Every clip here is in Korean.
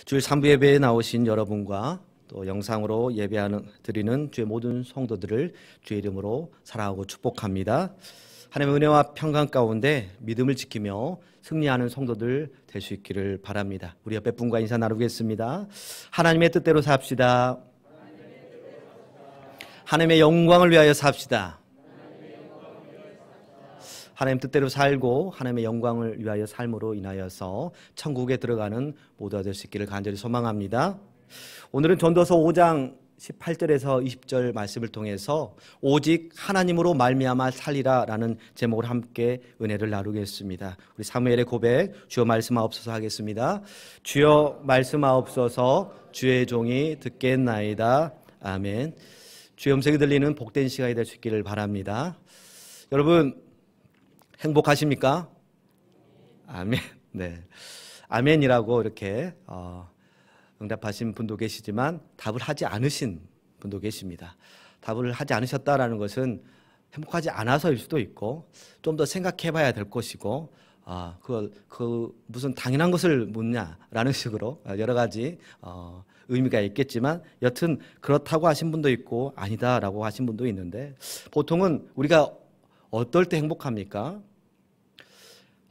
주일 3부 예배에 나오신 여러분과 또 영상으로 드리는 주의 모든 성도들을 주의 이름으로 사랑하고 축복합니다. 하나님의 은혜와 평강 가운데 믿음을 지키며 승리하는 성도들 될 수 있기를 바랍니다. 우리 옆에 분과 인사 나누겠습니다. 하나님의 뜻대로 삽시다. 하나님의 영광을 위하여 삽시다. 하나님 뜻대로 살고 하나님의 영광을 위하여 삶으로 인하여서 천국에 들어가는 모두가 될 수 있기를 간절히 소망합니다. 오늘은 전도서 5장 18절에서 20절 말씀을 통해서 오직 하나님으로 말미암아 살리라 라는 제목을 함께 은혜를 나누겠습니다. 우리 사무엘의 고백, 주여 말씀하옵소서 하겠습니다. 주여 말씀하옵소서, 주의 종이 듣겠나이다. 아멘. 주의 음성이 들리는 복된 시간이 될 수 있기를 바랍니다. 여러분 행복하십니까? 아멘. 네. 아멘이라고 이렇게 응답하신 분도 계시지만 답을 하지 않으신 분도 계십니다. 답을 하지 않으셨다라는 것은 행복하지 않아서일 수도 있고 좀 더 생각해 봐야 될 것이고 그 무슨 당연한 것을 묻냐라는 식으로 여러 가지 의미가 있겠지만 여튼 그렇다고 하신 분도 있고 아니다라고 하신 분도 있는데 보통은 우리가 어떨 때 행복합니까?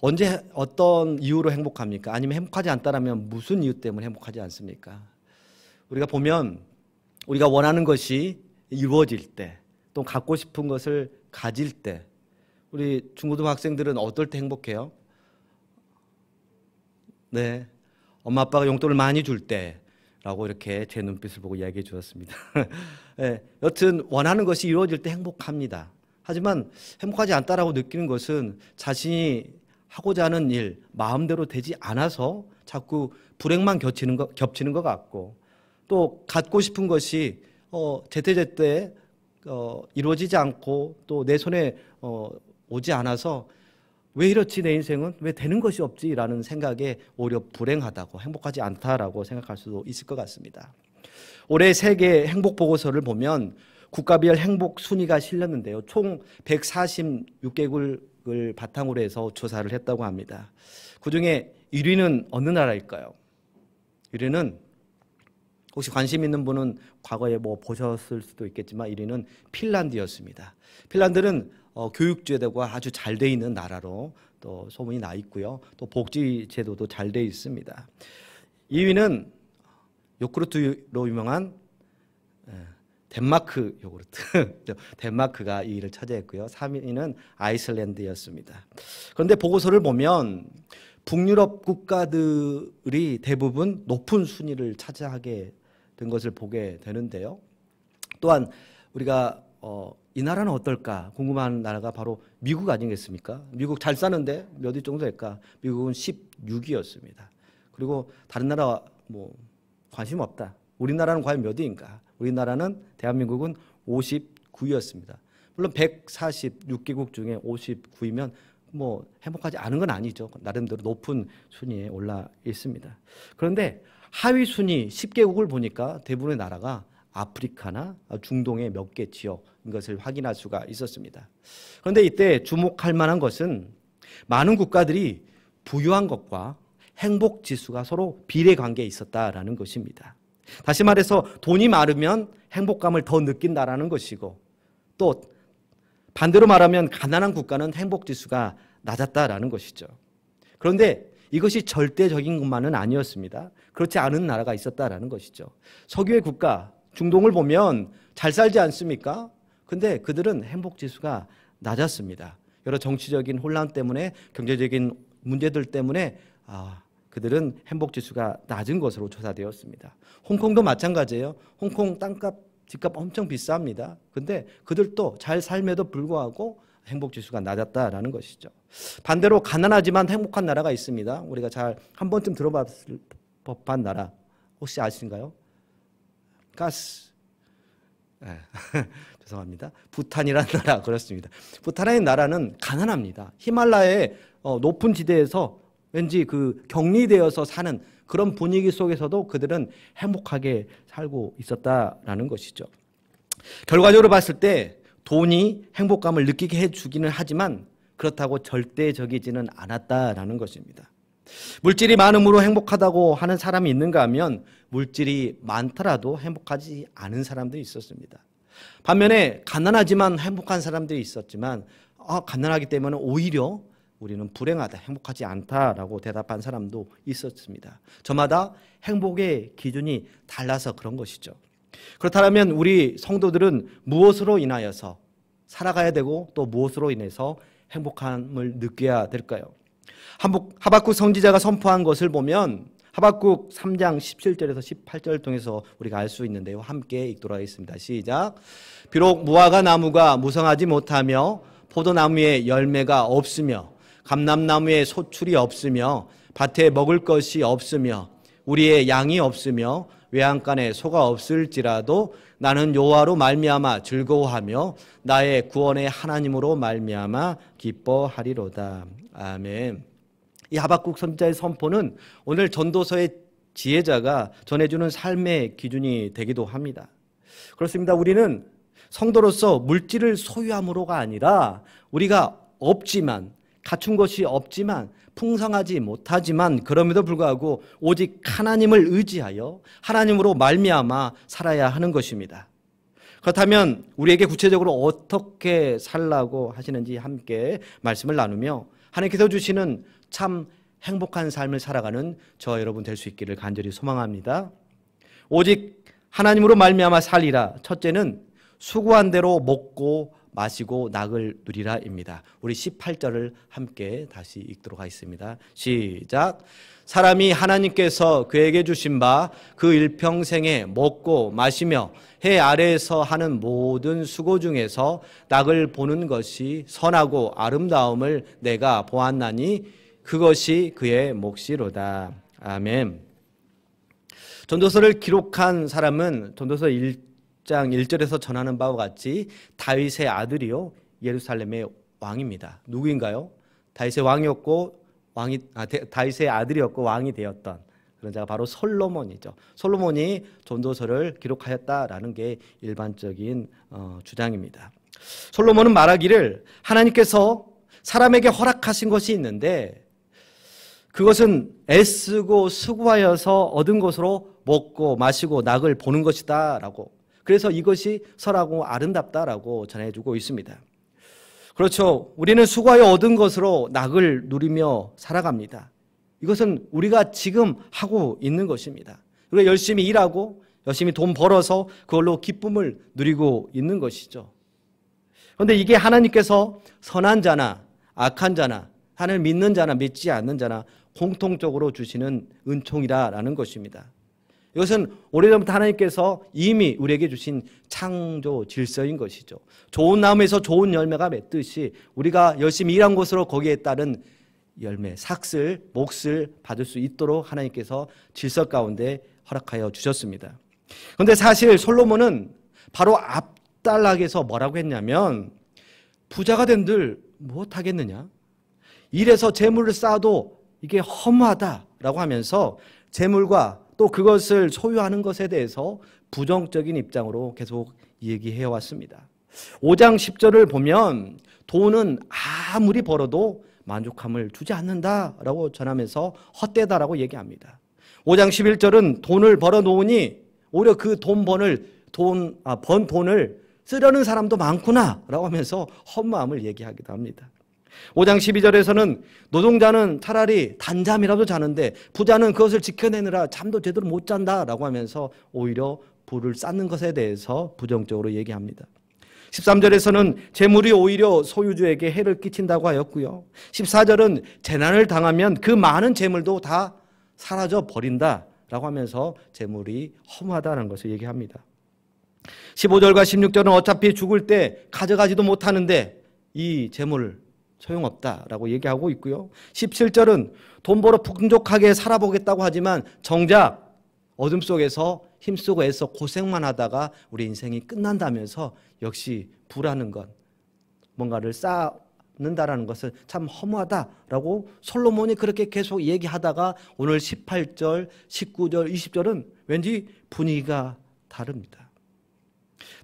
언제 어떤 이유로 행복합니까? 아니면 행복하지 않다라면 무슨 이유 때문에 행복하지 않습니까? 우리가 보면 우리가 원하는 것이 이루어질 때, 또 갖고 싶은 것을 가질 때, 우리 중고등학생들은 어떨 때 행복해요? 네, 엄마 아빠가 용돈을 많이 줄 때라고 이렇게 제 눈빛을 보고 이야기해 주었습니다. 네, 여튼 원하는 것이 이루어질 때 행복합니다. 하지만 행복하지 않다라고 느끼는 것은 자신이 하고자 하는 일, 마음대로 되지 않아서 자꾸 불행만 겹치는 것 같고 또 갖고 싶은 것이 제때제때 이루어지지 않고 또 내 손에 오지 않아서 왜 이렇지 내 인생은? 왜 되는 것이 없지? 라는 생각에 오히려 불행하다고 행복하지 않다라고 생각할 수도 있을 것 같습니다. 올해 세계 행복보고서를 보면 국가별 행복 순위가 실렸는데요. 총 146개국을 바탕으로 해서 조사를 했다고 합니다. 그중에 1위는 어느 나라일까요? 1위는 혹시 관심 있는 분은 과거에 보셨을 수도 있겠지만 1위는 핀란드였습니다. 핀란드는 교육제도가 아주 잘 돼 있는 나라로 또 소문이 나 있고요. 또 복지 제도도 잘 돼 있습니다. 2위는 요구르트로 유명한 덴마크 요구르트. 덴마크가 2위를 차지했고요. 3위는 아이슬란드였습니다. 그런데 보고서를 보면 북유럽 국가들이 대부분 높은 순위를 차지하게 된 것을 보게 되는데요. 또한 우리가 이 나라는 어떨까 궁금한 나라가 바로 미국 아니겠습니까? 미국 잘 사는데 몇 위 정도 될까? 미국은 16위였습니다. 그리고 다른 나라 관심 없다. 우리나라는 과연 몇 위인가? 우리나라는 대한민국은 59위였습니다. 물론 146개국 중에 59위면 행복하지 않은 건 아니죠. 나름대로 높은 순위에 올라 있습니다. 그런데 하위 순위 10개국을 보니까 대부분의 나라가 아프리카나 중동의 몇 개 지역인 것을 확인할 수가 있었습니다. 그런데 이때 주목할 만한 것은 많은 국가들이 부유한 것과 행복 지수가 서로 비례 관계에 있었다라는 것입니다. 다시 말해서 돈이 많으면 행복감을 더 느낀다라는 것이고 또 반대로 말하면 가난한 국가는 행복지수가 낮았다라는 것이죠. 그런데 이것이 절대적인 것만은 아니었습니다. 그렇지 않은 나라가 있었다라는 것이죠. 석유의 국가, 중동을 보면 잘 살지 않습니까? 근데 그들은 행복지수가 낮았습니다. 여러 정치적인 혼란 때문에 경제적인 문제들 때문에 그들은 행복지수가 낮은 것으로 조사되었습니다. 홍콩도 마찬가지예요. 홍콩 땅값, 집값 엄청 비쌉니다. 근데 그들도 잘 삶에도 불구하고 행복지수가 낮았다라는 것이죠. 반대로 가난하지만 행복한 나라가 있습니다. 우리가 잘 한 번쯤 들어봤을 법한 나라 혹시 아신가요? 가스. 네. 죄송합니다. 부탄이라는 나라 그렇습니다. 부탄이라는 나라는 가난합니다. 히말라야의 높은 지대에서 왠지 격리되어서 사는 그런 분위기 속에서도 그들은 행복하게 살고 있었다라는 것이죠. 결과적으로 봤을 때 돈이 행복감을 느끼게 해주기는 하지만 그렇다고 절대적이지는 않았다라는 것입니다. 물질이 많음으로 행복하다고 하는 사람이 있는가 하면 물질이 많더라도 행복하지 않은 사람들이 있었습니다. 반면에 가난하지만 행복한 사람들이 있었지만 가난하기 때문에 오히려 우리는 불행하다, 행복하지 않다라고 대답한 사람도 있었습니다. 저마다 행복의 기준이 달라서 그런 것이죠. 그렇다면 우리 성도들은 무엇으로 인하여서 살아가야 되고 또 무엇으로 인해서 행복함을 느껴야 될까요? 하박국 선지자가 선포한 것을 보면 하박국 3장 17절에서 18절을 통해서 우리가 알 수 있는데요. 함께 읽도록 하겠습니다. 시작. 비록 무화과 나무가 무성하지 못하며 포도나무에 열매가 없으며 감람나무에 소출이 없으며 밭에 먹을 것이 없으며 우리의 양이 없으며 외양간에 소가 없을지라도 나는 여호와로 말미암아 즐거워하며 나의 구원의 하나님으로 말미암아 기뻐하리로다. 아멘. 이 하박국 선지자의 선포는 오늘 전도서의 지혜자가 전해주는 삶의 기준이 되기도 합니다. 그렇습니다. 우리는 성도로서 물질을 소유함으로가 아니라 우리가 없지만, 갖춘 것이 없지만, 풍성하지 못하지만 그럼에도 불구하고 오직 하나님을 의지하여 하나님으로 말미암아 살아야 하는 것입니다. 그렇다면 우리에게 구체적으로 어떻게 살라고 하시는지 함께 말씀을 나누며 하나님께서 주시는 참 행복한 삶을 살아가는 저 여러분 될 수 있기를 간절히 소망합니다. 오직 하나님으로 말미암아 살리라. 첫째는 수고한 대로 먹고 마시고 낙을 누리라입니다. 우리 18절을 함께 다시 읽도록 하겠습니다. 시작. 사람이 하나님께서 그에게 주신 바 그 일평생에 먹고 마시며 해 아래에서 하는 모든 수고 중에서 낙을 보는 것이 선하고 아름다움을 내가 보았나니 그것이 그의 몫이로다. 아멘. 전도서를 기록한 사람은 전도서 1장 1절에서 전하는 바와 같이 다윗의 아들이요 예루살렘의 왕입니다. 누구인가요? 다윗의 왕이었고 다윗의 아들이었고 왕이 되었던 그런 자가 바로 솔로몬이죠. 솔로몬이 전도서를 기록하였다라는 게 일반적인 주장입니다. 솔로몬은 말하기를 하나님께서 사람에게 허락하신 것이 있는데 그것은 애쓰고 수고하여서 얻은 것으로 먹고 마시고 낙을 보는 것이다 라고, 그래서 이것이 선하고 아름답다라고 전해주고 있습니다. 그렇죠. 우리는 수고하여 얻은 것으로 낙을 누리며 살아갑니다. 이것은 우리가 지금 하고 있는 것입니다. 우리가 열심히 일하고 열심히 돈 벌어서 그걸로 기쁨을 누리고 있는 것이죠. 그런데 이게 하나님께서 선한 자나 악한 자나 하나님을 믿는 자나 믿지 않는 자나 공통적으로 주시는 은총이라는 것입니다. 이것은 오래전부터 하나님께서 이미 우리에게 주신 창조 질서인 것이죠. 좋은 나무에서 좋은 열매가 맺듯이 우리가 열심히 일한 것으로 거기에 따른 열매, 삭슬, 몫을 받을 수 있도록 하나님께서 질서 가운데 허락하여 주셨습니다. 그런데 사실 솔로몬은 바로 앞단락에서 뭐라고 했냐면 부자가 된들 무엇하겠느냐? 일해서 재물을 쌓아도 이게 허무하다라고 하면서 재물과 또 그것을 소유하는 것에 대해서 부정적인 입장으로 계속 얘기해 왔습니다. 5장 10절을 보면 돈은 아무리 벌어도 만족함을 주지 않는다라고 전하면서 헛되다라고 얘기합니다. 5장 11절은 돈을 벌어 놓으니 오히려 그 번 돈을 쓰려는 사람도 많구나라고 하면서 헛마음을 얘기하기도 합니다. 5장 12절에서는 노동자는 차라리 단잠이라도 자는데 부자는 그것을 지켜내느라 잠도 제대로 못 잔다라고 하면서 오히려 부를 쌓는 것에 대해서 부정적으로 얘기합니다. 13절에서는 재물이 오히려 소유주에게 해를 끼친다고 하였고요. 14절은 재난을 당하면 그 많은 재물도 다 사라져 버린다라고 하면서 재물이 허무하다는 것을 얘기합니다. 15절과 16절은 어차피 죽을 때 가져가지도 못하는데 이 재물 소용없다라고 얘기하고 있고요. 17절은 돈 벌어 풍족하게 살아보겠다고 하지만 정작 어둠 속에서 힘쓰고 애써 고생만 하다가 우리 인생이 끝난다면서 역시 부라는 것, 뭔가를 쌓는다라는 것은 참 허무하다라고 솔로몬이 그렇게 계속 얘기하다가 오늘 18절, 19절, 20절은 왠지 분위기가 다릅니다.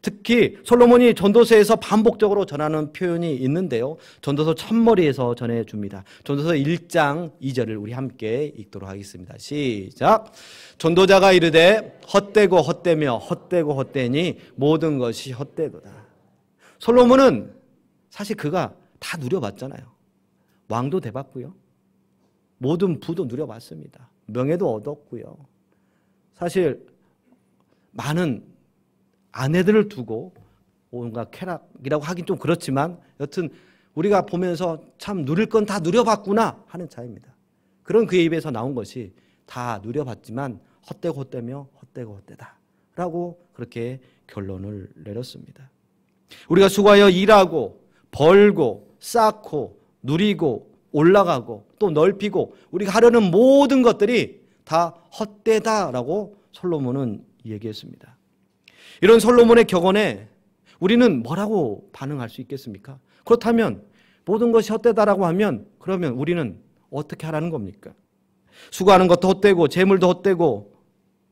특히 솔로몬이 전도서에서 반복적으로 전하는 표현이 있는데요. 전도서 첫머리에서 전해줍니다. 전도서 1장 2절을 우리 함께 읽도록 하겠습니다. 시작. 전도자가 이르되 헛되고 헛되며 헛되고 헛되니 모든 것이 헛되도다. 솔로몬은 사실 그가 다 누려봤잖아요. 왕도 돼봤고요. 모든 부도 누려봤습니다. 명예도 얻었고요. 사실 많은 아내들을 두고 뭔가 쾌락이라고 하긴 좀 그렇지만 여튼 우리가 보면서 참 누릴 건 다 누려봤구나 하는 차이입니다. 그런 그의 입에서 나온 것이 다 누려봤지만 헛되고 헛되며 헛되고 헛되다 라고 그렇게 결론을 내렸습니다. 우리가 수고하여 일하고 벌고 쌓고 누리고 올라가고 또 넓히고 우리가 하려는 모든 것들이 다 헛되다라고 솔로몬은 얘기했습니다. 이런 솔로몬의 격언에 우리는 뭐라고 반응할 수 있겠습니까? 그렇다면 모든 것이 헛되다라고 하면 그러면 우리는 어떻게 하라는 겁니까? 수고하는 것도 헛되고 재물도 헛되고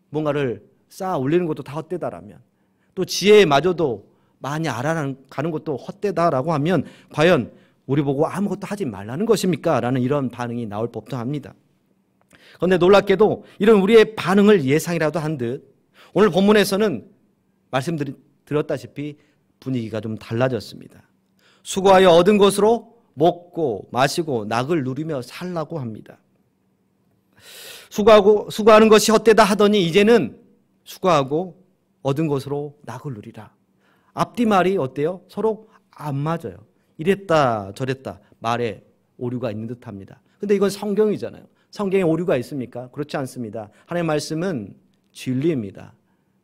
뭔가를 쌓아 올리는 것도 다 헛되다라면 또 지혜마저도 많이 알아가는 것도 헛되다라고 하면 과연 우리 보고 아무것도 하지 말라는 것입니까? 라는 이런 반응이 나올 법도 합니다. 그런데 놀랍게도 이런 우리의 반응을 예상이라도 한 듯 오늘 본문에서는 말씀드렸다시피 분위기가 좀 달라졌습니다. 수고하여 얻은 것으로 먹고 마시고 낙을 누리며 살라고 합니다. 수고하는 것이 헛되다 하더니 이제는 수고하고 얻은 것으로 낙을 누리라. 앞뒤 말이 어때요? 서로 안 맞아요. 이랬다 저랬다 말에 오류가 있는 듯합니다. 근데 이건 성경이잖아요. 성경에 오류가 있습니까? 그렇지 않습니다. 하나님의 말씀은 진리입니다.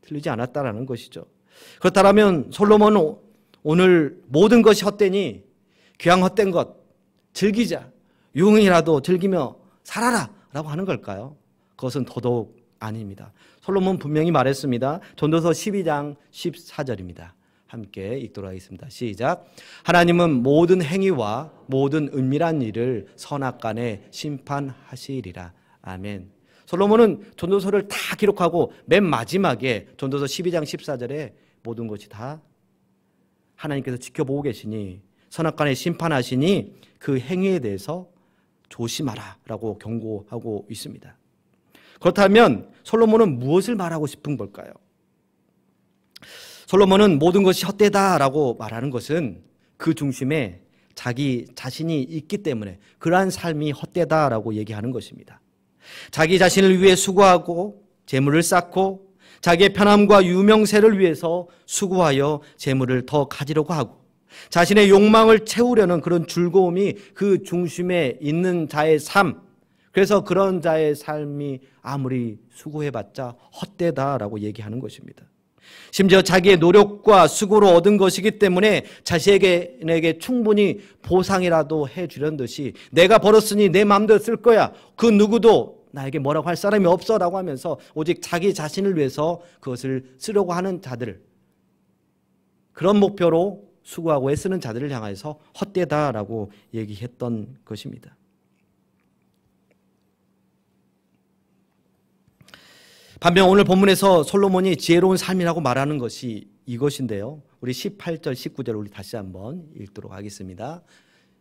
틀리지 않았다라는 것이죠. 그렇다면 솔로몬은 오늘 모든 것이 헛되니 귀양 헛된 것 즐기자. 용이라도 즐기며 살아라 라고 하는 걸까요? 그것은 더더욱 아닙니다. 솔로몬 분명히 말했습니다. 전도서 12장 14절입니다. 함께 읽도록 하겠습니다. 시작. 하나님은 모든 행위와 모든 은밀한 일을 선악간에 심판하시리라. 아멘. 솔로몬은 전도서를 다 기록하고 맨 마지막에 전도서 12장 14절에 모든 것이 다 하나님께서 지켜보고 계시니 선악간에 심판하시니 그 행위에 대해서 조심하라 라고 경고하고 있습니다. 그렇다면 솔로몬은 무엇을 말하고 싶은 걸까요? 솔로몬은 모든 것이 헛되다라고 말하는 것은 그 중심에 자기 자신이 있기 때문에 그러한 삶이 헛되다라고 얘기하는 것입니다. 자기 자신을 위해 수고하고 재물을 쌓고 자기의 편함과 유명세를 위해서 수고하여 재물을 더 가지려고 하고 자신의 욕망을 채우려는 그런 즐거움이 그 중심에 있는 자의 삶, 그래서 그런 자의 삶이 아무리 수고해봤자 헛되다라고 얘기하는 것입니다. 심지어 자기의 노력과 수고로 얻은 것이기 때문에 자신에게 충분히 보상이라도 해주려는 듯이 내가 벌었으니 내 마음대로 쓸 거야. 그 누구도 나에게 뭐라고 할 사람이 없어 라고 하면서 오직 자기 자신을 위해서 그것을 쓰려고 하는 자들, 그런 목표로 수고하고 애쓰는 자들을 향해서 헛되다라고 얘기했던 것입니다. 반면 오늘 본문에서 솔로몬이 지혜로운 삶이라고 말하는 것이 이것인데요. 우리 18절, 19절 우리 다시 한번 읽도록 하겠습니다.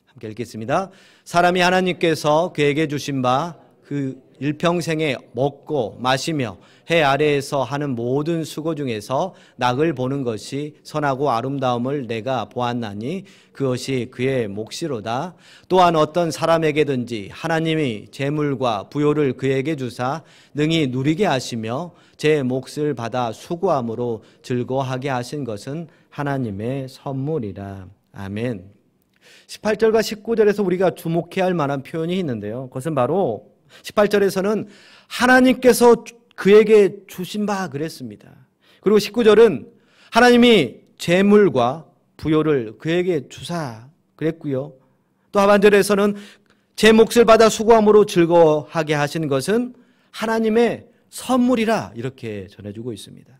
함께 읽겠습니다. 사람이 하나님께서 그에게 주신 바 그 일평생에 먹고 마시며 해 아래에서 하는 모든 수고 중에서 낙을 보는 것이 선하고 아름다움을 내가 보았나니 그것이 그의 몫이로다. 또한 어떤 사람에게든지 하나님이 재물과 부요를 그에게 주사 능히 누리게 하시며 제 몫을 받아 수고함으로 즐거워하게 하신 것은 하나님의 선물이라. 아멘. 18절과 19절에서 우리가 주목해야 할 만한 표현이 있는데요. 그것은 바로 18절에서는 하나님께서 그에게 주신 바 그랬습니다. 그리고 19절은 하나님이 재물과 부요를 그에게 주사 그랬고요. 또 하반절에서는 제 몫을 받아 수고함으로 즐거워하게 하신 것은 하나님의 선물이라 이렇게 전해주고 있습니다.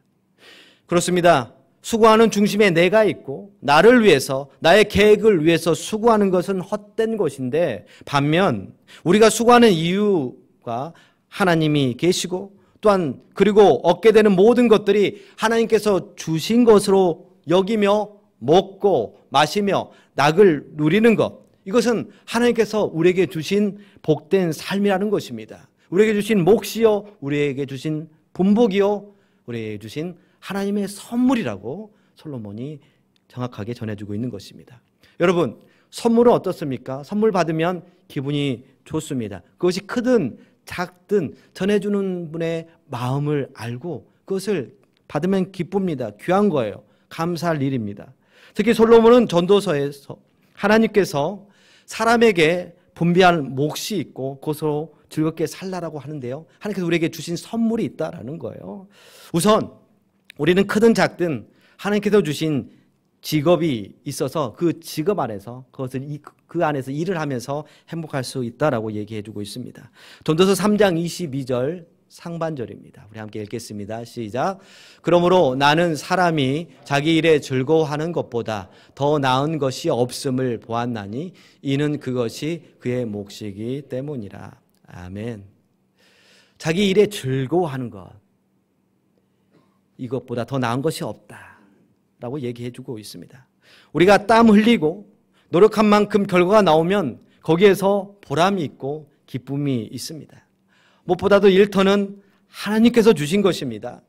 그렇습니다. 수고하는 중심에 내가 있고 나를 위해서 나의 계획을 위해서 수고하는 것은 헛된 것인데 반면 우리가 수고하는 이유가 하나님이 계시고 또한 그리고 얻게 되는 모든 것들이 하나님께서 주신 것으로 여기며 먹고 마시며 낙을 누리는 것, 이것은 하나님께서 우리에게 주신 복된 삶이라는 것입니다. 우리에게 주신 몫이요, 우리에게 주신 분복이요, 우리에게 주신 하나님의 선물이라고 솔로몬이 정확하게 전해주고 있는 것입니다. 여러분, 선물은 어떻습니까? 선물 받으면 기분이 좋습니다. 그것이 크든 작든 전해주는 분의 마음을 알고 그것을 받으면 기쁩니다. 귀한 거예요. 감사할 일입니다. 특히 솔로몬은 전도서에서 하나님께서 사람에게 분배할 몫이 있고 그것으로 즐겁게 살라라고 하는데요. 하나님께서 우리에게 주신 선물이 있다라는 거예요. 우선 우리는 크든 작든 하나님께서 주신 직업이 있어서 그 직업 안에서 그 안에서 일을 하면서 행복할 수 있다라고 얘기해 주고 있습니다. 전도서 3장 22절 상반절입니다. 우리 함께 읽겠습니다. 시작. 그러므로 나는 사람이 자기 일에 즐거워하는 것보다 더 나은 것이 없음을 보았나니 이는 그것이 그의 몫이기 때문이라. 아멘. 자기 일에 즐거워하는 것, 이것보다 더 나은 것이 없다라고 얘기해 주고 있습니다. 우리가 땀 흘리고 노력한 만큼 결과가 나오면 거기에서 보람이 있고 기쁨이 있습니다. 무엇보다도 일터는 하나님께서 주신 것입니다.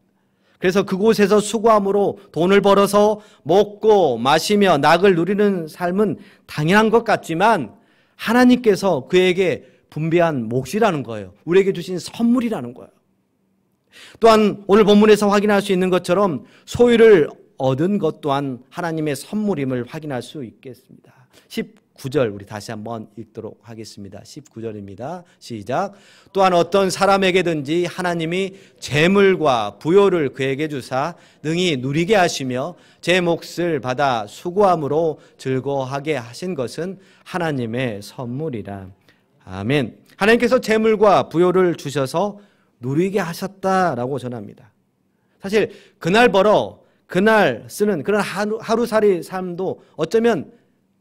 그래서 그곳에서 수고함으로 돈을 벌어서 먹고 마시며 낙을 누리는 삶은 당연한 것 같지만 하나님께서 그에게 분배한 몫이라는 거예요. 우리에게 주신 선물이라는 거예요. 또한 오늘 본문에서 확인할 수 있는 것처럼 소유를 얻은 것 또한 하나님의 선물임을 확인할 수 있겠습니다. 19절 우리 다시 한번 읽도록 하겠습니다. 19절입니다. 시작. 또한 어떤 사람에게든지 하나님이 재물과 부요를 그에게 주사 능히 누리게 하시며 제 몫을 받아 수고함으로 즐거워하게 하신 것은 하나님의 선물이라. 아멘. 하나님께서 재물과 부요를 주셔서 누리게 하셨다라고 전합니다. 사실 그날 벌어 그날 쓰는 그런 하루살이 삶도 어쩌면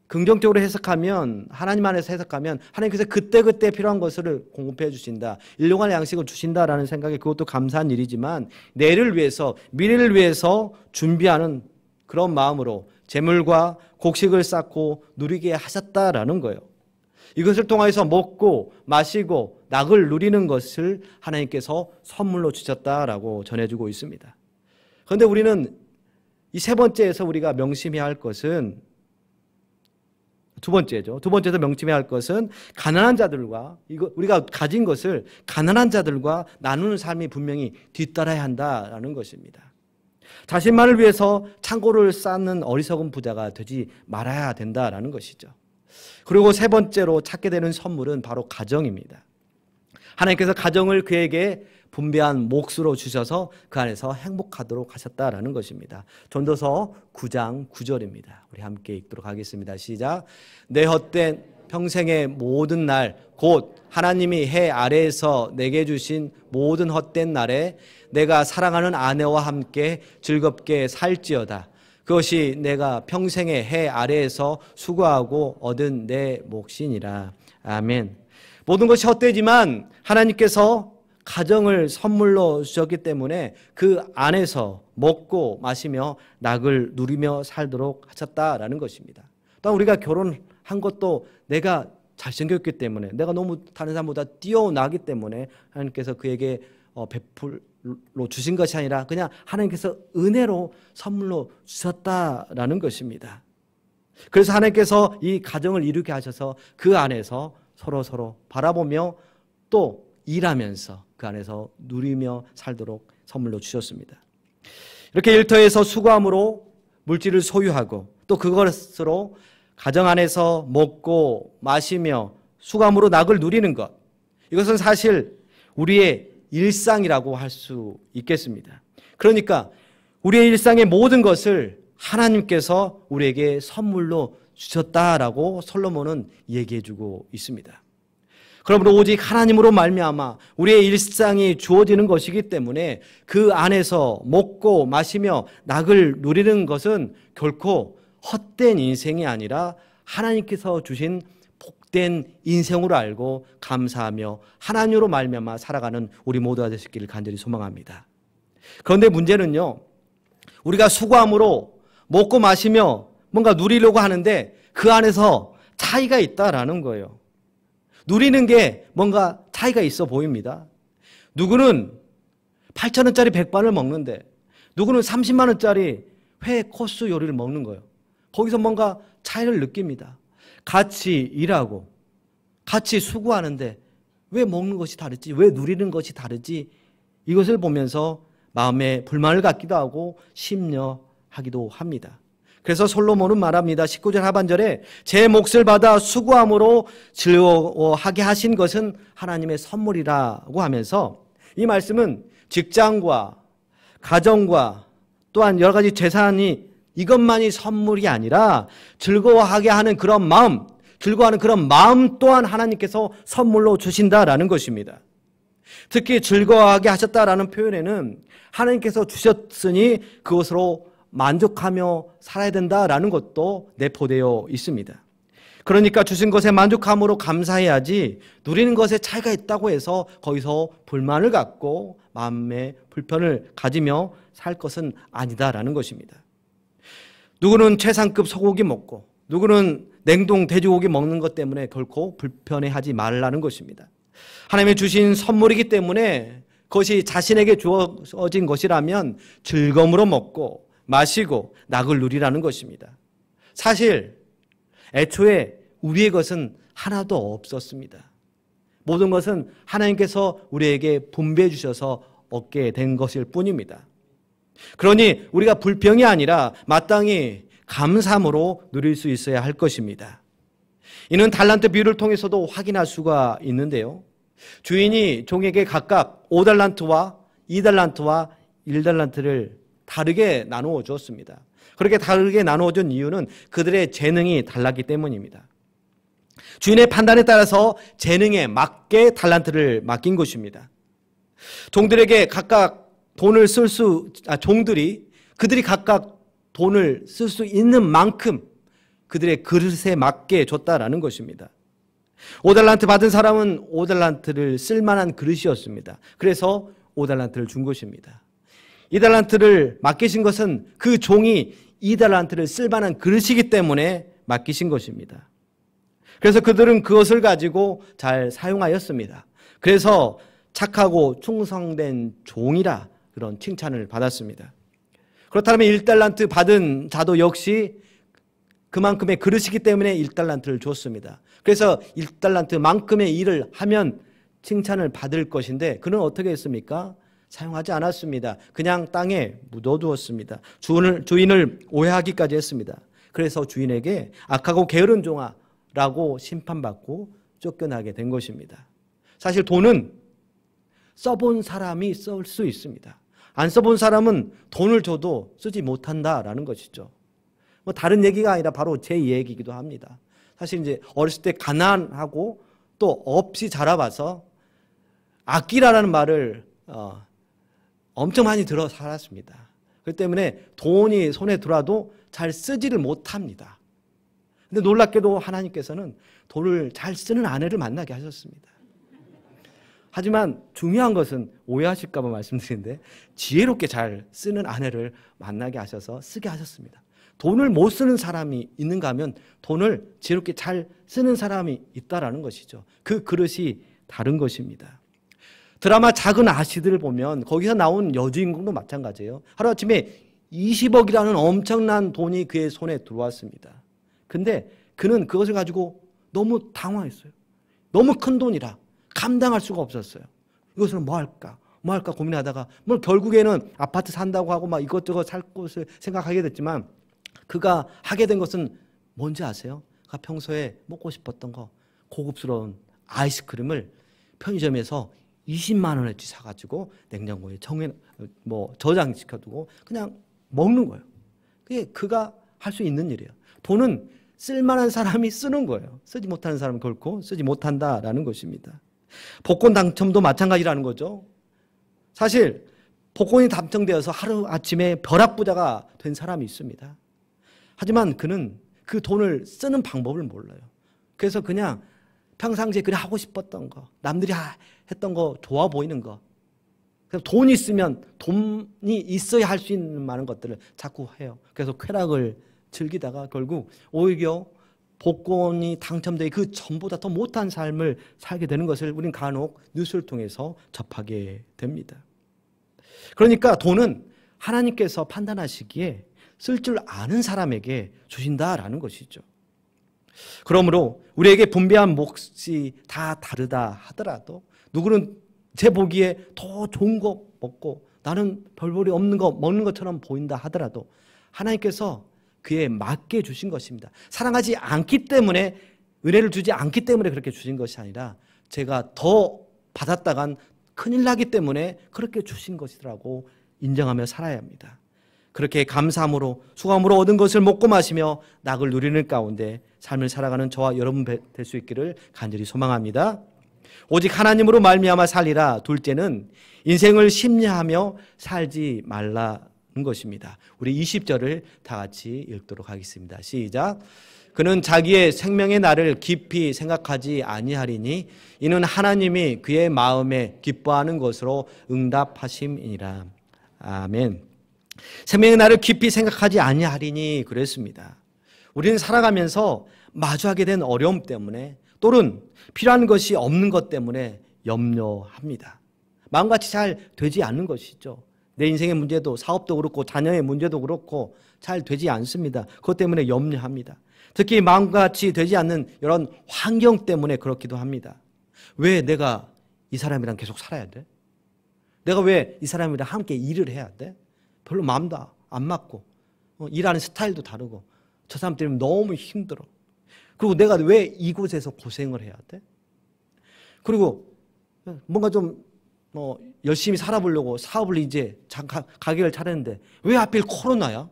긍정적으로 해석하면, 하나님 안에서 해석하면 하나님께서 그때그때 필요한 것을 공급해 주신다, 일용할 양식을 주신다라는 생각에 그것도 감사한 일이지만 내일을 위해서, 미래를 위해서 준비하는 그런 마음으로 재물과 곡식을 쌓고 누리게 하셨다라는 거예요. 이것을 통해서 먹고 마시고 낙을 누리는 것을 하나님께서 선물로 주셨다라고 전해주고 있습니다. 그런데 우리는 이 세 번째에서 우리가 명심해야 할 것은 두 번째죠. 두 번째에서 명심해야 할 것은 가난한 자들과 우리가 가진 것을 가난한 자들과 나누는 삶이 분명히 뒤따라야 한다라는 것입니다. 자신만을 위해서 창고를 쌓는 어리석은 부자가 되지 말아야 된다라는 것이죠. 그리고 세 번째로 찾게 되는 선물은 바로 가정입니다. 하나님께서 가정을 그에게 분배한 몫으로 주셔서 그 안에서 행복하도록 하셨다라는 것입니다. 전도서 9장 9절입니다. 우리 함께 읽도록 하겠습니다. 시작. 내 헛된 평생의 모든 날 곧 하나님이 해 아래에서 내게 주신 모든 헛된 날에 내가 사랑하는 아내와 함께 즐겁게 살지어다. 그것이 내가 평생의 해 아래에서 수고하고 얻은 내 몫이니라. 아멘. 모든 것이 헛되지만 하나님께서 가정을 선물로 주셨기 때문에 그 안에서 먹고 마시며 낙을 누리며 살도록 하셨다라는 것입니다. 또 우리가 결혼한 것도 내가 잘생겼기 때문에, 내가 너무 다른 사람보다 뛰어나기 때문에 하나님께서 그에게 베풀로 주신 것이 아니라 그냥 하나님께서 은혜로 선물로 주셨다라는 것입니다. 그래서 하나님께서 이 가정을 이루게 하셔서 그 안에서 서로 바라보며 또 일하면서 그 안에서 누리며 살도록 선물로 주셨습니다. 이렇게 일터에서 수고함으로 물질을 소유하고 또 그것으로 가정 안에서 먹고 마시며 수고함으로 낙을 누리는 것, 이것은 사실 우리의 일상이라고 할 수 있겠습니다. 그러니까 우리의 일상의 모든 것을 하나님께서 우리에게 선물로 주셨다라고 솔로몬은 얘기해주고 있습니다. 그러므로 오직 하나님으로 말미암아 우리의 일상이 주어지는 것이기 때문에 그 안에서 먹고 마시며 낙을 누리는 것은 결코 헛된 인생이 아니라 하나님께서 주신 복된 인생으로 알고 감사하며 하나님으로 말미암아 살아가는 우리 모두가 되시기를 간절히 소망합니다. 그런데 문제는요, 우리가 수고함으로 먹고 마시며 뭔가 누리려고 하는데 그 안에서 차이가 있다라는 거예요. 누리는 게 뭔가 차이가 있어 보입니다. 누구는 8,000원짜리 백반을 먹는데 누구는 30만 원짜리 회 코스 요리를 먹는 거예요. 거기서 뭔가 차이를 느낍니다. 같이 일하고 같이 수고하는데 왜 먹는 것이 다르지? 왜 누리는 것이 다르지? 이것을 보면서 마음에 불만을 갖기도 하고 심려하기도 합니다. 그래서 솔로몬은 말합니다. 19절 하반절에 제 몫을 받아 수고함으로 즐거워하게 하신 것은 하나님의 선물이라고 하면서 이 말씀은 직장과 가정과 또한 여러 가지 재산이 이것만이 선물이 아니라 즐거워하게 하는 그런 마음, 즐거워하는 그런 마음 또한 하나님께서 선물로 주신다라는 것입니다. 특히 즐거워하게 하셨다라는 표현에는 하나님께서 주셨으니 그것으로 만족하며 살아야 된다라는 것도 내포되어 있습니다. 그러니까 주신 것에 만족함으로 감사해야지 누리는 것에 차이가 있다고 해서 거기서 불만을 갖고 마음의 불편을 가지며 살 것은 아니다라는 것입니다. 누구는 최상급 소고기 먹고 누구는 냉동 돼지고기 먹는 것 때문에 결코 불편해하지 말라는 것입니다. 하나님이 주신 선물이기 때문에 그것이 자신에게 주어진 것이라면 즐거움으로 먹고 마시고 낙을 누리라는 것입니다. 사실 애초에 우리의 것은 하나도 없었습니다. 모든 것은 하나님께서 우리에게 분배해 주셔서 얻게 된 것일 뿐입니다. 그러니 우리가 불평이 아니라 마땅히 감사함으로 누릴 수 있어야 할 것입니다. 이는 달란트 비유를 통해서도 확인할 수가 있는데요. 주인이 종에게 각각 5달란트와 2달란트와 1달란트를 다르게 나누어 주었습니다. 그렇게 다르게 나누어 준 이유는 그들의 재능이 달랐기 때문입니다. 주인의 판단에 따라서 재능에 맞게 달란트를 맡긴 것입니다. 종들에게 각각 그들이 각각 돈을 쓸 수 있는 만큼 그들의 그릇에 맞게 줬다라는 것입니다. 5달란트 받은 사람은 5달란트를 쓸만한 그릇이었습니다. 그래서 5달란트를 준 것입니다. 2달란트를 맡기신 것은 그 종이 2달란트를 쓸만한 그릇이기 때문에 맡기신 것입니다. 그래서 그들은 그것을 가지고 잘 사용하였습니다. 그래서 착하고 충성된 종이라 그런 칭찬을 받았습니다. 그렇다면 1달란트 받은 자도 역시 그만큼의 그릇이기 때문에 1달란트를 줬습니다. 그래서 1달란트만큼의 일을 하면 칭찬을 받을 것인데 그는 어떻게 했습니까? 사용하지 않았습니다. 그냥 땅에 묻어두었습니다. 주인을 오해하기까지 했습니다. 그래서 주인에게 악하고 게으른 종아라고 심판받고 쫓겨나게 된 것입니다. 사실 돈은 써본 사람이 쓸 수 있습니다. 안 써본 사람은 돈을 줘도 쓰지 못한다라는 것이죠. 뭐 다른 얘기가 아니라 바로 제 얘기이기도 합니다. 사실 이제 어렸을 때 가난하고 또 없이 자라봐서 아끼라는 말을 엄청 많이 들어 살았습니다. 그렇기 때문에 돈이 손에 들어와도 잘 쓰지를 못합니다. 근데 놀랍게도 하나님께서는 돈을 잘 쓰는 아내를 만나게 하셨습니다. 하지만 중요한 것은 오해하실까 봐 말씀드리는데 지혜롭게 잘 쓰는 아내를 만나게 하셔서 쓰게 하셨습니다. 돈을 못 쓰는 사람이 있는가 하면 돈을 지혜롭게 잘 쓰는 사람이 있다라는 것이죠. 그 그릇이 다른 것입니다. 드라마 작은 아씨들을 보면 거기서 나온 여주인공도 마찬가지예요. 하루아침에 20억이라는 엄청난 돈이 그의 손에 들어왔습니다. 근데 그는 그것을 가지고 너무 당황했어요. 너무 큰 돈이라 감당할 수가 없었어요. 이것을 뭐 할까 고민하다가 결국에는 아파트 산다고 하고 막 이것저것 살 곳을 생각하게 됐지만 그가 하게 된 것은 뭔지 아세요? 그가 평소에 먹고 싶었던 거 고급스러운 아이스크림을 편의점에서 20만 원어치 사가지고 냉장고에 저장시켜두고 그냥 먹는 거예요. 그게 그가 할 수 있는 일이에요. 돈은 쓸만한 사람이 쓰는 거예요. 쓰지 못하는 사람은 결코 쓰지 못한다라는 것입니다. 복권 당첨도 마찬가지라는 거죠. 사실 복권이 당첨되어서 하루아침에 벼락부자가 된 사람이 있습니다. 하지만 그는 그 돈을 쓰는 방법을 몰라요. 그래서 그냥 평상시에 그래 하고 싶었던 거, 남들이 했던 거 좋아 보이는 거. 그래서 돈이 있으면 돈이 있어야 할 수 있는 많은 것들을 자꾸 해요. 그래서 쾌락을 즐기다가 결국 오히려 복권이 당첨되기 그 전보다 더 못한 삶을 살게 되는 것을 우리는 간혹 뉴스를 통해서 접하게 됩니다. 그러니까 돈은 하나님께서 판단하시기에 쓸 줄 아는 사람에게 주신다라는 것이죠. 그러므로 우리에게 분배한 몫이 다 다르다 하더라도 누구는 제 보기에 더 좋은 거 먹고 나는 별볼이 없는 거 먹는 것처럼 보인다 하더라도 하나님께서 그에 맞게 주신 것입니다. 사랑하지 않기 때문에, 은혜를 주지 않기 때문에 그렇게 주신 것이 아니라 제가 더 받았다간 큰일 나기 때문에 그렇게 주신 것이라고 인정하며 살아야 합니다. 그렇게 감사함으로 수고함으로 얻은 것을 먹고 마시며 낙을 누리는 가운데 삶을 살아가는 저와 여러분 될 수 있기를 간절히 소망합니다. 오직 하나님으로 말미암아 살리라. 둘째는 인생을 심려하며 살지 말라는 것입니다. 우리 20절을 다 같이 읽도록 하겠습니다. 시작. 그는 자기의 생명의 날을 깊이 생각하지 아니하리니 이는 하나님이 그의 마음에 기뻐하는 것으로 응답하심이니라. 아멘. 생명의 날을 깊이 생각하지 아니하리니 그랬습니다. 우리는 살아가면서 마주하게 된 어려움 때문에 또는 필요한 것이 없는 것 때문에 염려합니다. 마음같이 잘 되지 않는 것이죠. 내 인생의 문제도 사업도 그렇고 자녀의 문제도 그렇고 잘 되지 않습니다. 그것 때문에 염려합니다. 특히 마음같이 되지 않는 이런 환경 때문에 그렇기도 합니다. 왜 내가 이 사람이랑 계속 살아야 돼? 내가 왜 이 사람이랑 함께 일을 해야 돼? 별로 마음도 안 맞고 일하는 스타일도 다르고 저 사람 때문에 너무 힘들어. 그리고 내가 왜 이곳에서 고생을 해야 돼? 그리고 뭔가 좀 열심히 살아보려고 사업을 이제 가게를 차렸는데 왜 하필 코로나야?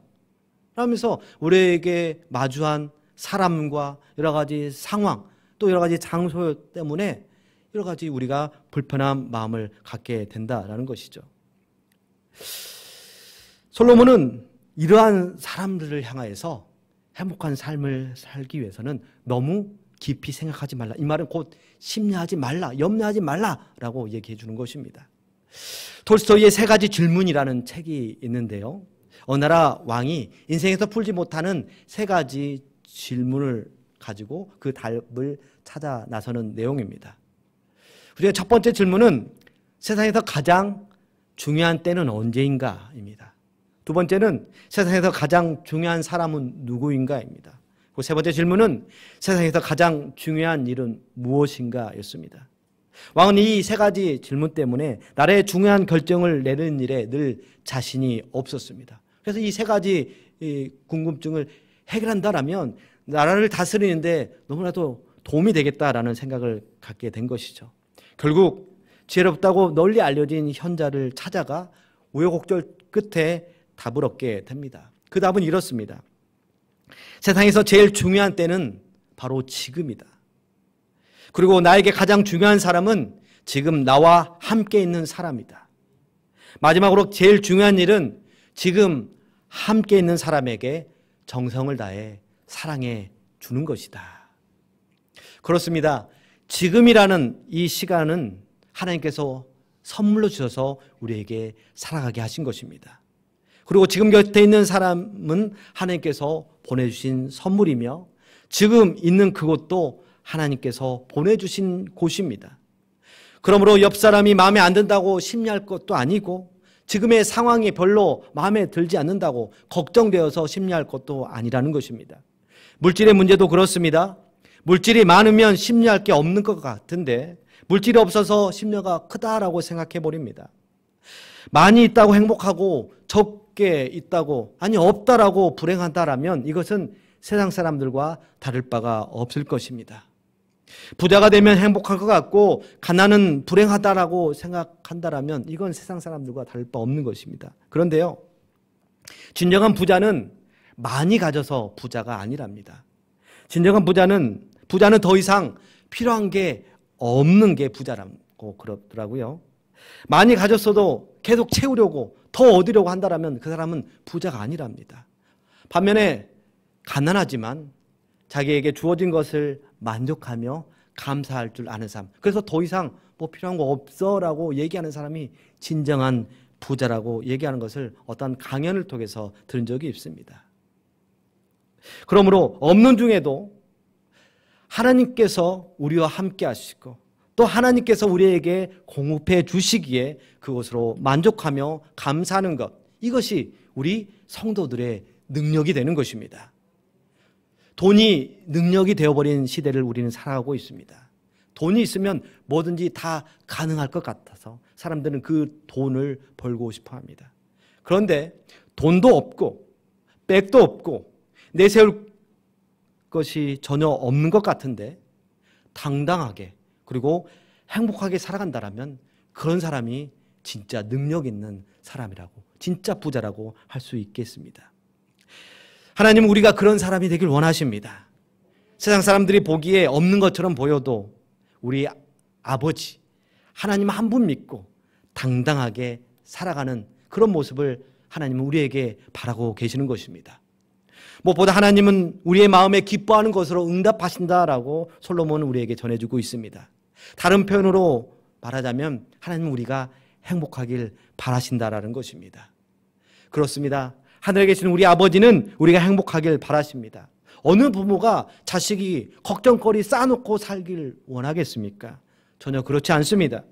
라면서 우리에게 마주한 사람과 여러 가지 상황 또 여러 가지 장소 때문에 여러 가지 우리가 불편한 마음을 갖게 된다라는 것이죠. 솔로몬은 이러한 사람들을 향하여서 행복한 삶을 살기 위해서는 너무 깊이 생각하지 말라. 이 말은 곧 심려하지 말라, 염려하지 말라라고 얘기해 주는 것입니다. 톨스토이의 세 가지 질문이라는 책이 있는데요. 어느 나라 왕이 인생에서 풀지 못하는 세 가지 질문을 가지고 그 답을 찾아 나서는 내용입니다. 우리가 첫 번째 질문은 세상에서 가장 중요한 때는 언제인가입니다. 두 번째는 세상에서 가장 중요한 사람은 누구인가입니다. 그 세 번째 질문은 세상에서 가장 중요한 일은 무엇인가 였습니다. 왕은 이 세 가지 질문 때문에 나라의 중요한 결정을 내리는 일에 늘 자신이 없었습니다. 그래서 이 세 가지 궁금증을 해결한다라면 나라를 다스리는데 너무나도 도움이 되겠다라는 생각을 갖게 된 것이죠. 결국 지혜롭다고 널리 알려진 현자를 찾아가 우여곡절 끝에 답을 얻게 됩니다. 그 답은 이렇습니다. 세상에서 제일 중요한 때는 바로 지금이다. 그리고 나에게 가장 중요한 사람은 지금 나와 함께 있는 사람이다. 마지막으로 제일 중요한 일은 지금 함께 있는 사람에게 정성을 다해 사랑해 주는 것이다. 그렇습니다. 지금이라는 이 시간은 하나님께서 선물로 주셔서 우리에게 살아가게 하신 것입니다. 그리고 지금 곁에 있는 사람은 하나님께서 보내주신 선물이며 지금 있는 그곳도 하나님께서 보내주신 곳입니다. 그러므로 옆 사람이 마음에 안 든다고 심려할 것도 아니고 지금의 상황이 별로 마음에 들지 않는다고 걱정되어서 심려할 것도 아니라는 것입니다. 물질의 문제도 그렇습니다. 물질이 많으면 심려할 게 없는 것 같은데 물질이 없어서 심려가 크다라고 생각해 버립니다. 많이 있다고 행복하고 적게 있다고 아니 없다라고 불행하다라면 이것은 세상 사람들과 다를 바가 없을 것입니다. 부자가 되면 행복할 것 같고 가난은 불행하다라고 생각한다라면 이건 세상 사람들과 다를 바 없는 것입니다. 그런데요, 진정한 부자는 많이 가져서 부자가 아니랍니다. 진정한 부자는 더 이상 필요한 게 없는 게 부자라고 그러더라고요. 많이 가졌어도 계속 채우려고 더 얻으려고 한다라면 그 사람은 부자가 아니랍니다. 반면에 가난하지만 자기에게 주어진 것을 만족하며 감사할 줄 아는 삶. 그래서 더 이상 뭐 필요한 거 없어라고 얘기하는 사람이 진정한 부자라고 얘기하는 것을 어떤 강연을 통해서 들은 적이 있습니다. 그러므로 없는 중에도 하나님께서 우리와 함께 하시고 또 하나님께서 우리에게 공급해 주시기에 그것으로 만족하며 감사하는 것, 이것이 우리 성도들의 능력이 되는 것입니다. 돈이 능력이 되어버린 시대를 우리는 살아가고 있습니다. 돈이 있으면 뭐든지 다 가능할 것 같아서 사람들은 그 돈을 벌고 싶어 합니다. 그런데 돈도 없고 백도 없고 내세울 것이 전혀 없는 것 같은데 당당하게 그리고 행복하게 살아간다라면 그런 사람이 진짜 능력 있는 사람이라고, 진짜 부자라고 할 수 있겠습니다. 하나님은 우리가 그런 사람이 되길 원하십니다. 세상 사람들이 보기에 없는 것처럼 보여도 우리 아버지 하나님 한 분 믿고 당당하게 살아가는 그런 모습을 하나님은 우리에게 바라고 계시는 것입니다. 무엇보다 하나님은 우리의 마음에 기뻐하는 것으로 응답하신다라고 솔로몬은 우리에게 전해주고 있습니다. 다른 표현으로 말하자면 하나님은 우리가 행복하길 바라신다라는 것입니다. 그렇습니다. 하늘에 계신 우리 아버지는 우리가 행복하길 바라십니다. 어느 부모가 자식이 걱정거리 쌓아놓고 살길 원하겠습니까? 전혀 그렇지 않습니다.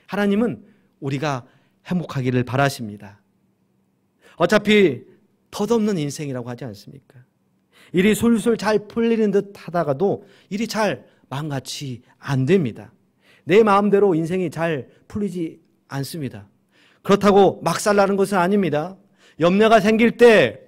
하나님은 우리가 행복하기를 바라십니다. 어차피 덧없는 인생이라고 하지 않습니까? 일이 술술 잘 풀리는 듯 하다가도 일이 잘 망같이 안 됩니다. 내 마음대로 인생이 잘 풀리지 않습니다. 그렇다고 막살나는 것은 아닙니다. 염려가 생길 때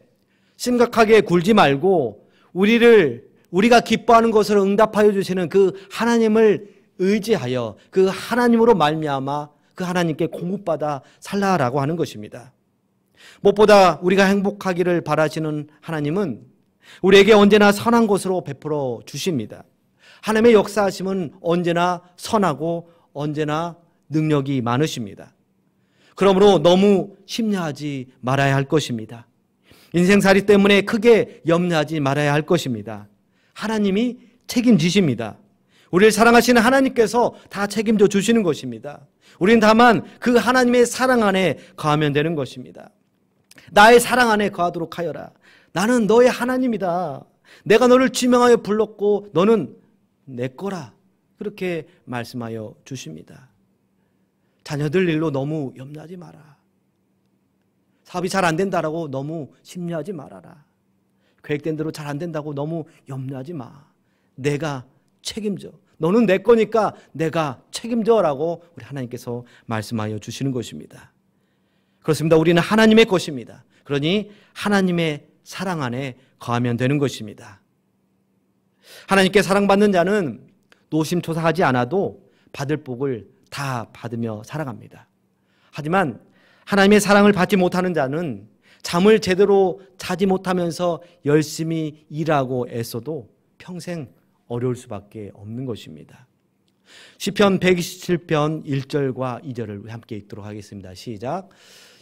심각하게 굴지 말고 우리가 기뻐하는 것을 응답하여 주시는 그 하나님을 의지하여 그 하나님으로 말미암아 그 하나님께 공급받아 살라라고 하는 것입니다. 무엇보다 우리가 행복하기를 바라시는 하나님은 우리에게 언제나 선한 것으로 베풀어 주십니다. 하나님의 역사하심은 언제나 선하고 언제나 능력이 많으십니다. 그러므로 너무 심려하지 말아야 할 것입니다. 인생살이 때문에 크게 염려하지 말아야 할 것입니다. 하나님이 책임지십니다. 우리를 사랑하시는 하나님께서 다 책임져 주시는 것입니다. 우리는 다만 그 하나님의 사랑 안에 거하면 되는 것입니다. 나의 사랑 안에 거하도록 하여라. 나는 너의 하나님이다. 내가 너를 지명하여 불렀고 너는 내 거라. 그렇게 말씀하여 주십니다. 자녀들 일로 너무 염려하지 마라. 사업이 잘 안 된다라고 너무 심려하지 말아라. 계획된 대로 잘 안 된다고 너무 염려하지 마. 내가 책임져. 너는 내 거니까 내가 책임져라고 우리 하나님께서 말씀하여 주시는 것입니다. 그렇습니다. 우리는 하나님의 것입니다. 그러니 하나님의 사랑 안에 거하면 되는 것입니다. 하나님께 사랑받는 자는 노심초사하지 않아도 받을 복을 다 받으며 살아갑니다. 하지만 하나님의 사랑을 받지 못하는 자는 잠을 제대로 자지 못하면서 열심히 일하고 애써도 평생 어려울 수밖에 없는 것입니다. 시편 127편 1절과 2절을 함께 읽도록 하겠습니다. 시작.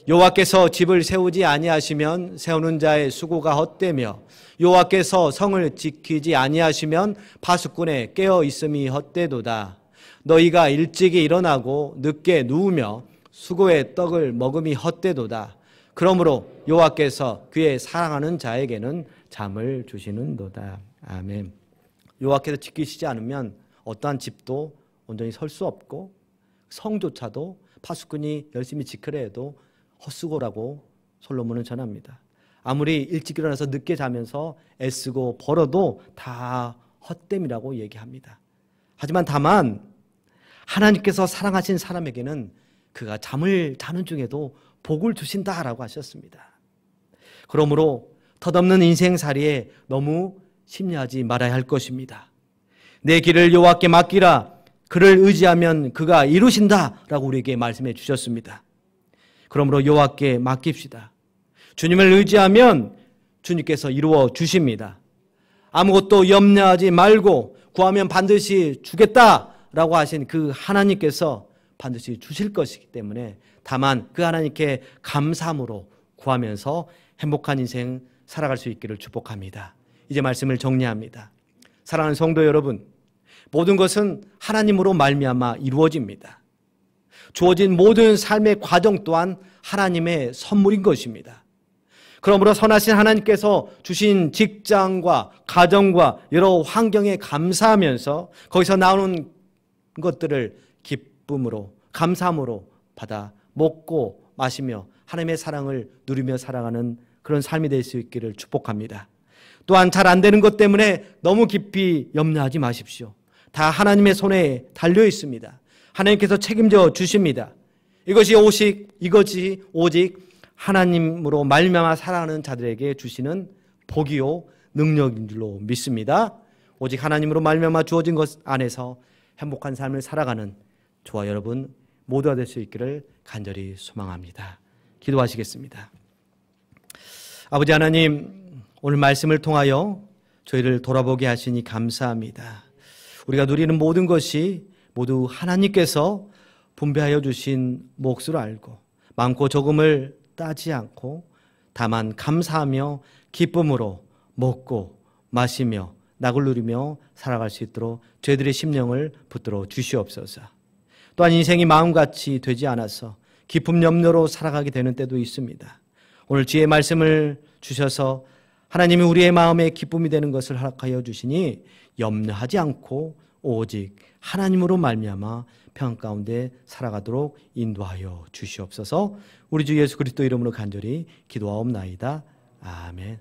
여호와께서 집을 세우지 아니하시면 세우는 자의 수고가 헛되며 여호와께서 성을 지키지 아니하시면 파수꾼의 깨어 있음이 헛되도다. 너희가 일찍이 일어나고 늦게 누우며 수고의 떡을 먹음이 헛되도다. 그러므로 여호와께서 그의 사랑하는 자에게는 잠을 주시는도다. 아멘. 여호와께서 지키시지 않으면 어떠한 집도 온전히 설 수 없고 성조차도 파수꾼이 열심히 지키려 해도 헛수고라고 솔로몬은 전합니다. 아무리 일찍 일어나서 늦게 자면서 애쓰고 벌어도 다 헛됨이라고 얘기합니다. 하지만 다만 하나님께서 사랑하신 사람에게는 그가 잠을 자는 중에도 복을 주신다라고 하셨습니다. 그러므로 덧없는 인생살이에 너무 심려하지 말아야 할 것입니다. 내 길을 여호와께 맡기라. 그를 의지하면 그가 이루신다라고 우리에게 말씀해 주셨습니다. 그러므로 여호와께 맡깁시다. 주님을 의지하면 주님께서 이루어 주십니다. 아무것도 염려하지 말고 구하면 반드시 주겠다라고 하신 그 하나님께서 반드시 주실 것이기 때문에 다만 그 하나님께 감사함으로 구하면서 행복한 인생 살아갈 수 있기를 축복합니다. 이제 말씀을 정리합니다. 사랑하는 성도 여러분, 모든 것은 하나님으로 말미암아 이루어집니다. 주어진 모든 삶의 과정 또한 하나님의 선물인 것입니다. 그러므로 선하신 하나님께서 주신 직장과 가정과 여러 환경에 감사하면서 거기서 나오는 것들을 기쁨으로 감사함으로 받아 먹고 마시며 하나님의 사랑을 누리며 살아가는 그런 삶이 될 수 있기를 축복합니다. 또한 잘 안 되는 것 때문에 너무 깊이 염려하지 마십시오. 다 하나님의 손에 달려 있습니다. 하나님께서 책임져 주십니다. 이것이 오직 하나님으로 말미암아 살아가는 자들에게 주시는 복이요 능력인 줄로 믿습니다. 오직 하나님으로 말미암아 주어진 것 안에서 행복한 삶을 살아가는 저와 여러분 모두가 될 수 있기를 간절히 소망합니다. 기도하시겠습니다. 아버지 하나님, 오늘 말씀을 통하여 저희를 돌아보게 하시니 감사합니다. 우리가 누리는 모든 것이 모두 하나님께서 분배하여 주신 몫을 알고 많고 적음을 따지 않고 다만 감사하며 기쁨으로 먹고 마시며 낙을 누리며 살아갈 수 있도록 저희들의 심령을 붙들어 주시옵소서. 또한 인생이 마음같이 되지 않아서 기쁨 염려로 살아가게 되는 때도 있습니다. 오늘 지혜의 말씀을 주셔서 하나님이 우리의 마음에 기쁨이 되는 것을 허락하여 주시니 염려하지 않고 오직 하나님으로 말미암아 평안 가운데 살아가도록 인도하여 주시옵소서. 우리 주 예수 그리스도 이름으로 간절히 기도하옵나이다. 아멘.